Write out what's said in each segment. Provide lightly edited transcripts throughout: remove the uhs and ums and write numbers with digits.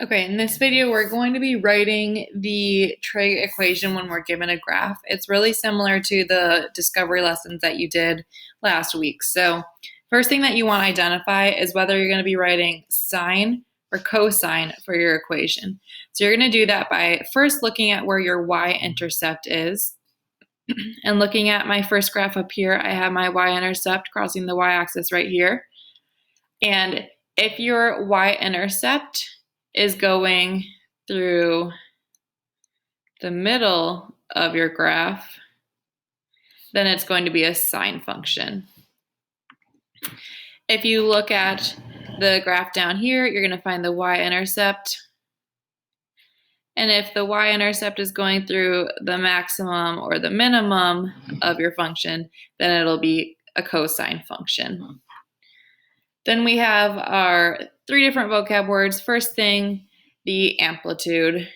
Okay, in this video, we're going to be writing the trig equation when we're given a graph. It's really similar to the discovery lessons that you did last week. So first thing that you want to identify is whether you're going to be writing sine or cosine for your equation. So you're going to do that by first looking at where your y-intercept is. And looking at my first graph up here, I have my y-intercept crossing the y-axis right here. And if your y-intercept is going through the middle of your graph, then it's going to be a sine function. If you look at the graph down here, you're going to find the y-intercept. And if the y-intercept is going through the maximum or the minimum of your function, then it'll be a cosine function. Then we have our three different vocab words. First thing, the amplitude.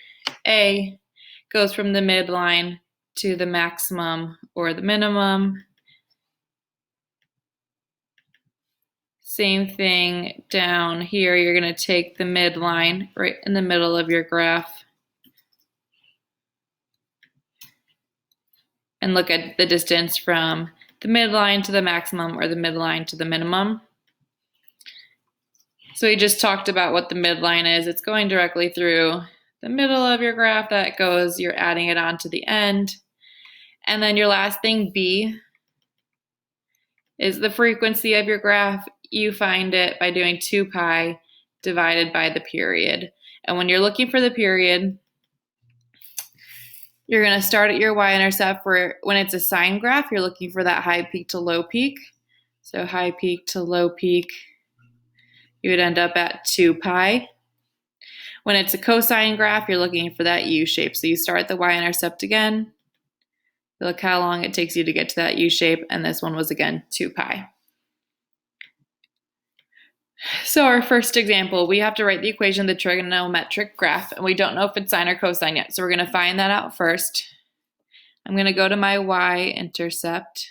A goes from the midline to the maximum or the minimum. Same thing down here. You're going to take the midline right in the middle of your graph and look at the distance from the midline to the maximum or the midline to the minimum. So we just talked about what the midline is. It's going directly through the middle of your graph. That goes, you're adding it on to the end. And then your last thing, B, is the frequency of your graph. You find it by doing 2 pi divided by the period. And when you're looking for the period, you're going to start at your y-intercept. When it's a sine graph, you're looking for that high peak to low peak. So high peak to low peak, you would end up at 2 pi. When it's a cosine graph, you're looking for that U shape. So you start the y-intercept again. Look how long it takes you to get to that U shape, and this one was again 2 pi. So our first example, we have to write the equation of the trigonometric graph, and we don't know if it's sine or cosine yet. So we're going to find that out first. I'm going to go to my y-intercept.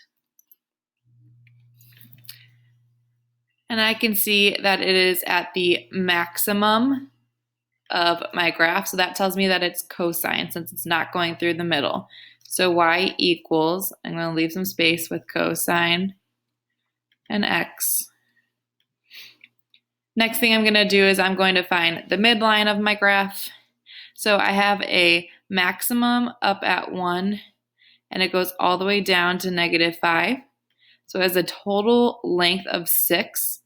And I can see that it is at the maximum of my graph. So that tells me that it's cosine since it's not going through the middle. So y equals, I'm going to leave some space with cosine and x. Next thing I'm going to do is I'm going to find the midline of my graph. So I have a maximum up at 1, and it goes all the way down to -5. So it has a total length of 6.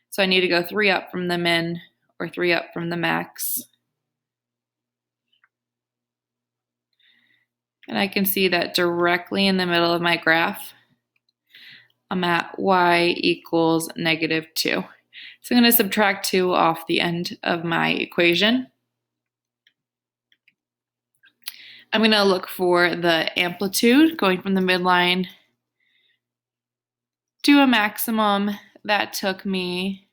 So I need to go 3 up from the min or 3 up from the max. And I can see that directly in the middle of my graph, I'm at y equals -2. So I'm going to subtract 2 off the end of my equation. I'm going to look for the amplitude going from the midline to a maximum. That took me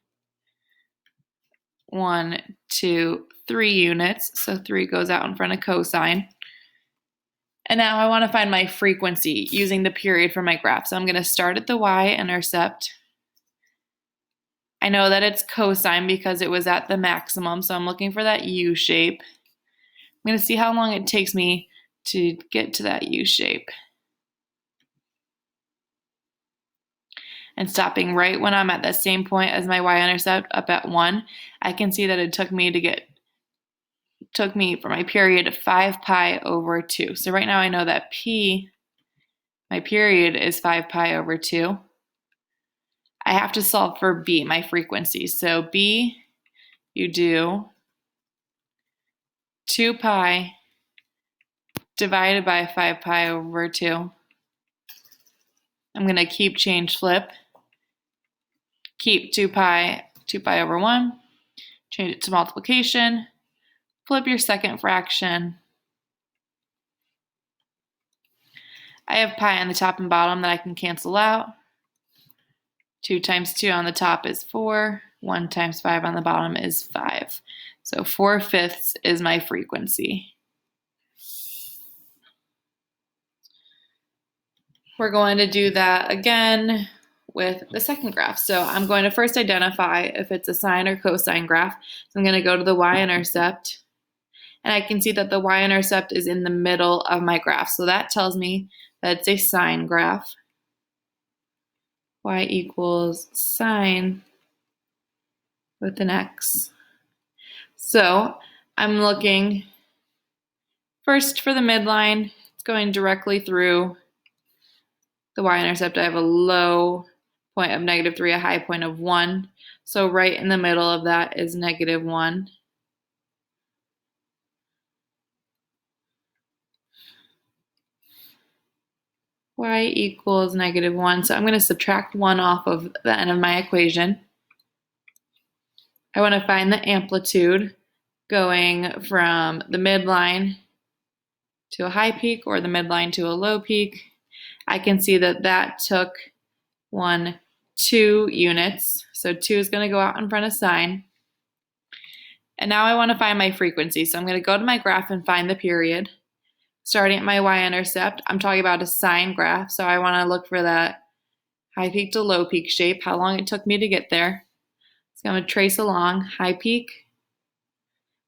1, 2, 3 units. So 3 goes out in front of cosine. And now I want to find my frequency using the period for my graph. So I'm going to start at the y-intercept. I know that it's cosine because it was at the maximum, so I'm looking for that U shape. I'm going to see how long it takes me to get to that U shape. And stopping right when I'm at the same point as my y-intercept up at 1, I can see that it took me for my period 5 pi over 2. So right now I know that P, my period, is 5 pi over 2. I have to solve for B, my frequency. So B, you do 2 pi divided by 5 pi over 2. I'm going to keep change flip. Keep 2 pi over 1. Change it to multiplication. Flip your second fraction. I have pi on the top and bottom that I can cancel out. 2 times 2 on the top is 4. 1 times 5 on the bottom is 5. So 4/5 is my frequency. We're going to do that again with the second graph. So I'm going to first identify if it's a sine or cosine graph. So I'm going to go to the y-intercept, and I can see that the y-intercept is in the middle of my graph. So that tells me that it's a sine graph. Y equals sine with an x. So I'm looking first for the midline. It's going directly through the y-intercept. I have a low point of -3, a high point of 1. So right in the middle of that is -1. Y equals -1. So I'm going to subtract 1 off of the end of my equation. I want to find the amplitude going from the midline to a high peak or the midline to a low peak. I can see that that took 2 units. So 2 is going to go out in front of sine. And now I want to find my frequency. So I'm going to go to my graph and find the period. Starting at my y-intercept, I'm talking about a sine graph. So I want to look for that high peak to low peak shape, how long it took me to get there. So I'm going to trace along high peak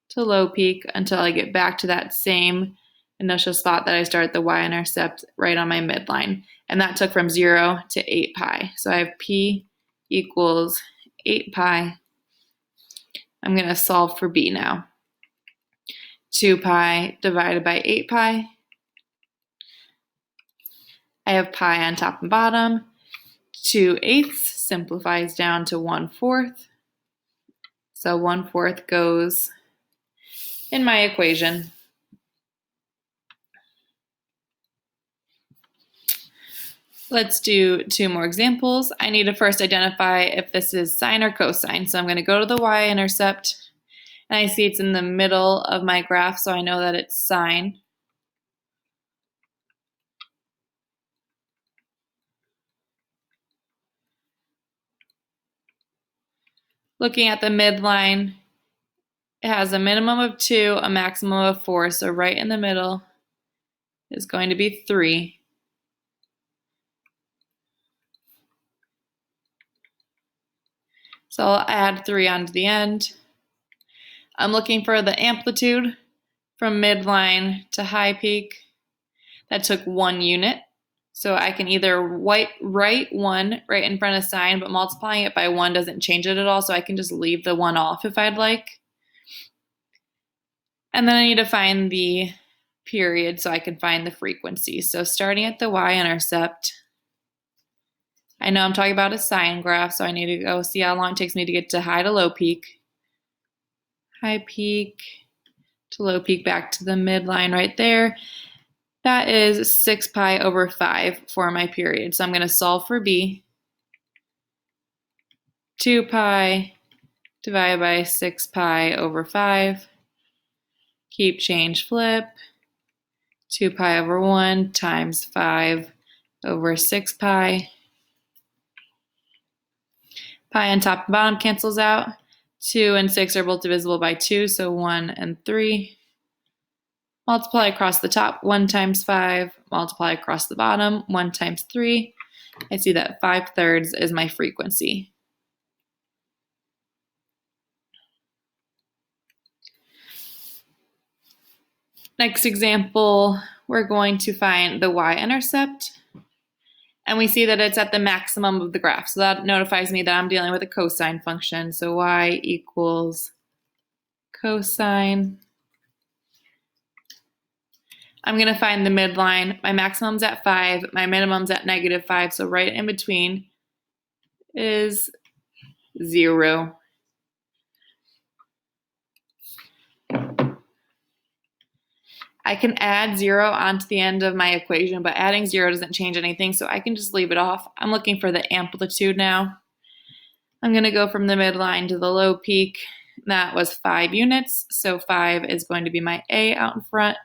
to low peak until I get back to that same initial spot that I started the y-intercept right on my midline. And that took from 0 to 8 pi. So I have p equals 8 pi. I'm going to solve for b now. 2 pi divided by 8 pi. I have pi on top and bottom. 2/8 simplifies down to 1/4. So 1/4 goes in my equation. Let's do 2 more examples. I need to first identify if this is sine or cosine. So I'm going to go to the y-intercept, and I see it's in the middle of my graph, so I know that it's sine. Looking at the midline, it has a minimum of 2, a maximum of 4, so right in the middle is going to be 3. So I'll add 3 onto the end. I'm looking for the amplitude from midline to high peak. That took 1 unit. So I can either write 1 right in front of sine, but multiplying it by 1 doesn't change it at all, so I can just leave the 1 off if I'd like. And then I need to find the period so I can find the frequency. So starting at the y-intercept, I know I'm talking about a sine graph, so I need to go see how long it takes me to get to high to low peak. High peak to low peak back to the midline right there. That is 6 pi over 5 for my period. So I'm going to solve for b. 2 pi divided by 6 pi over 5. Keep, change, flip. 2 pi over 1 times 5 over 6 pi. Pi on top and bottom cancels out. 2 and 6 are both divisible by 2, so 1 and 3. Multiply across the top, 1 times 5. Multiply across the bottom, 1 times 3. I see that 5/3 is my frequency. Next example, we're going to find the y-intercept. And we see that it's at the maximum of the graph. So that notifies me that I'm dealing with a cosine function. So y equals cosine. I'm going to find the midline. My maximum's at 5. My minimum's at -5. So right in between is 0. I can add 0 onto the end of my equation, but adding 0 doesn't change anything, so I can just leave it off. I'm looking for the amplitude now. I'm going to go from the midline to the low peak. That was 5 units, so 5 is going to be my A out in front.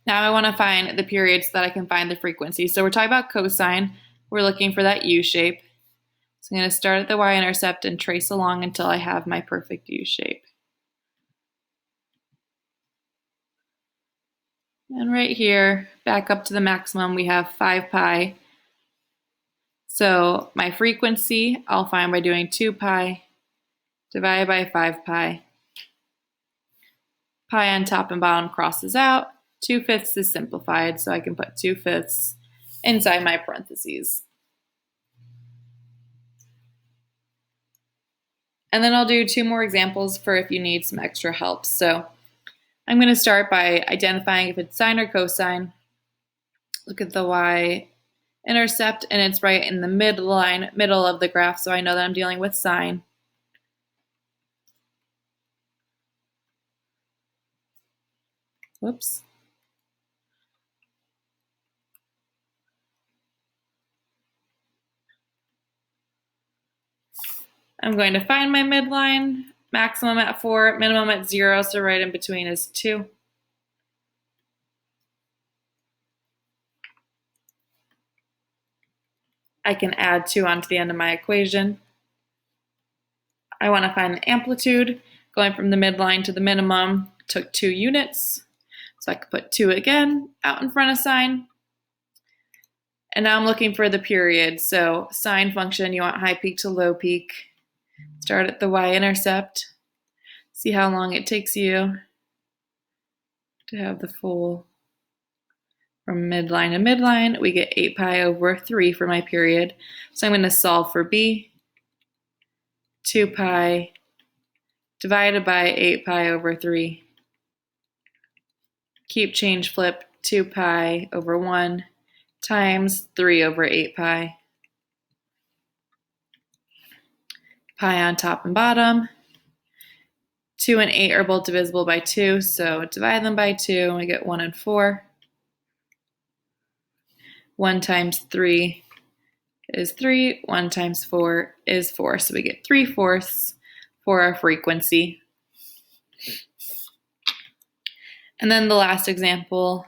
Now I want to find the period so that I can find the frequency. So we're talking about cosine. We're looking for that U shape. So I'm going to start at the y-intercept and trace along until I have my perfect U shape. And right here, back up to the maximum, we have 5 pi. So my frequency, I'll find by doing 2 pi divided by 5 pi. Pi on top and bottom crosses out. 2/5 is simplified, so I can put 2/5 inside my parentheses. And then I'll do 2 more examples for if you need some extra help. So I'm going to start by identifying if it's sine or cosine. Look at the y-intercept, and it's right in the midline, middle of the graph, so I know that I'm dealing with sine. Whoops. I'm going to find my midline, maximum at 4, minimum at 0, so right in between is 2. I can add 2 onto the end of my equation. I want to find the amplitude. Going from the midline to the minimum took 2 units. So I could put 2 again out in front of sine. And now I'm looking for the period. So sine function, you want high peak to low peak. Start at the y-intercept. See how long it takes you to have the full from midline to midline. We get 8 pi over 3 for my period. So I'm going to solve for b. 2 pi divided by 8 pi over 3. Keep change flip, 2 pi over 1 times 3 over 8 pi. Pi on top and bottom. 2 and 8 are both divisible by 2, so divide them by 2 and we get 1 and 4. 1 times 3 is 3, 1 times 4 is 4, so we get 3/4 for our frequency. And then the last example,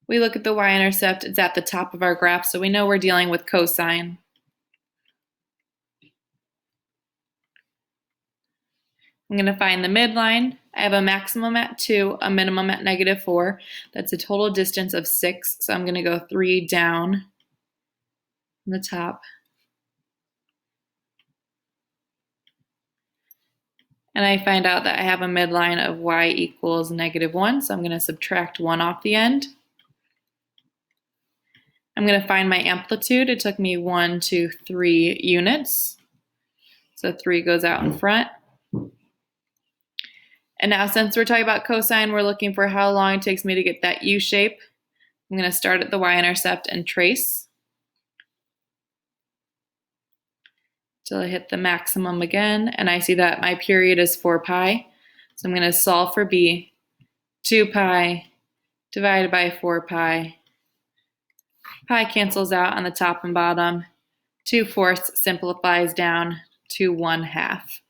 we look at the y-intercept, it's at the top of our graph, so we know we're dealing with cosine. I'm going to find the midline. I have a maximum at 2, a minimum at -4. That's a total distance of 6, so I'm going to go 3 down from the top. And I find out that I have a midline of y equals -1, so I'm going to subtract 1 off the end. I'm going to find my amplitude. It took me 1, 2, 3 units. So 3 goes out in front. And now since we're talking about cosine, we're looking for how long it takes me to get that U shape. I'm going to start at the y-intercept and trace till I hit the maximum again. And I see that my period is 4 pi. So I'm going to solve for b. 2 pi divided by 4 pi. Pi cancels out on the top and bottom. 2/4 simplifies down to 1/2.